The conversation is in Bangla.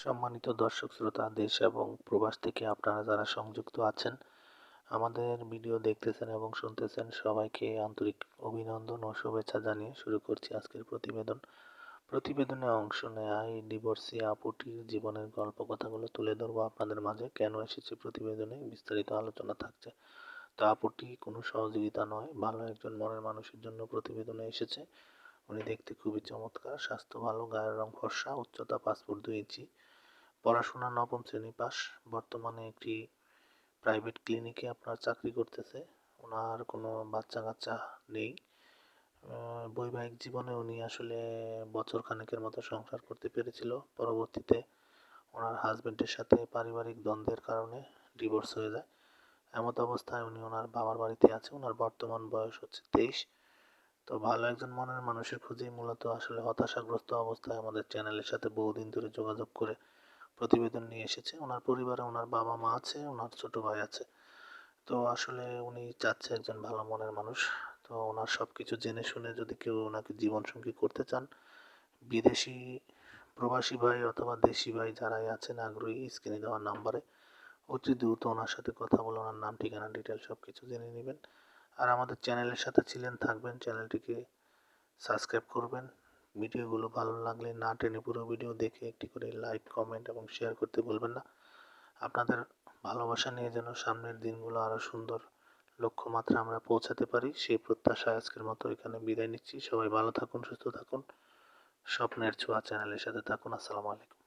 সম্মানিত দর্শক শ্রোতা, দেশ এবং প্রবাস থেকে আপনারা যারা সংযুক্ত আছেন, আমাদের ভিডিও দেখতেছেন এবং শুনতেছেন, সবাইকে আন্তরিক অভিনন্দন ও শুভেচ্ছা জানিয়ে শুরু করছি আজকের প্রতিবেদন। প্রতিবেদনে অংশ নেয়া এই ডিভোর্সি আপুটির জীবনের গল্প কথাগুলো তুলে ধরবো আপনাদের মাঝে। কেন এসেছে প্রতিবেদনে বিস্তারিত আলোচনা থাকছে। তো আপুটি কোনো সহযোগিতা নয়, ভালো একজন মনের মানুষের জন্য প্রতিবেদনে এসেছে। উনি দেখতে খুবই চমৎকার, স্বাস্থ্য ভালো, গায়ের রং ফর্সা, উচ্চতা 5 ফুট 2 ইঞ্চি, পড়াশোনা নবম শ্রেণী পাস, বর্তমানে একটি প্রাইভেট ক্লিনিকে আপনার চাকরি করতেছে। ওনার কোনো বাচ্চা কাচ্চা নেই। বৈবাহিক জীবনে উনি আসলে বছর খানেকের মতো সংসার করতে পেরেছিল। পরবর্তীতে ওনার হাজবেন্ডের সাথে পারিবারিক দ্বন্দ্বের কারণে ডিভোর্স হয়ে যায়। এমত অবস্থায় উনি ওনার বাবার বাড়িতে আছে। ওনার বর্তমান বয়স হচ্ছে 23। তো ভালো একজন মনের মানুষের খোঁজেই মূলত আসলে হতাশাগ্রস্ত অবস্থায় আমাদের চ্যানেলের সাথে বহুদিন ধরে যোগাযোগ করে প্রতিবেদন নিয়ে এসেছে। ওনার পরিবারে ওনার বাবা মা আছে, ওনার ছোট ভাই আছে। তো আসলে উনি চাচ্ছে একজন ভালো মনের মানুষ। তো ওনার সব কিছু জেনে শুনে যদি কেউ ওনাকে জীবনসঙ্গী করতে চান, বিদেশি প্রবাসী ভাই অথবা দেশি ভাই যারাই আছেন আগ্রহী, স্ক্রিনে দেওয়া নাম্বারে অতি দ্রুত ওনার সাথে কথা বলে ওনার নাম, ঠিকানা, ডিটেল সব কিছু জেনে নেবেন। আর আমাদের চ্যানেলের সাথে ছিলেন, থাকবেন, চ্যানেলটিকে সাবস্ক্রাইব করবেন। ভিডিওগুলো ভালো লাগলে না টেনে পুরো ভিডিও দেখে একটি করে লাইক, কমেন্ট এবং শেয়ার করতে ভুলবেন না। আপনাদের ভালোবাসা নিয়ে যেন সামনের দিনগুলো আরও সুন্দর লক্ষ্যমাত্রা আমরা পৌঁছাতে পারি, সেই প্রত্যাশায় আজকের মতো এখানে বিদায় নিচ্ছি। সবাই ভালো থাকুন, সুস্থ থাকুন, স্বপ্নের ছোঁয়া চ্যানেলের সাথে থাকুন। আসসালামু আলাইকুম।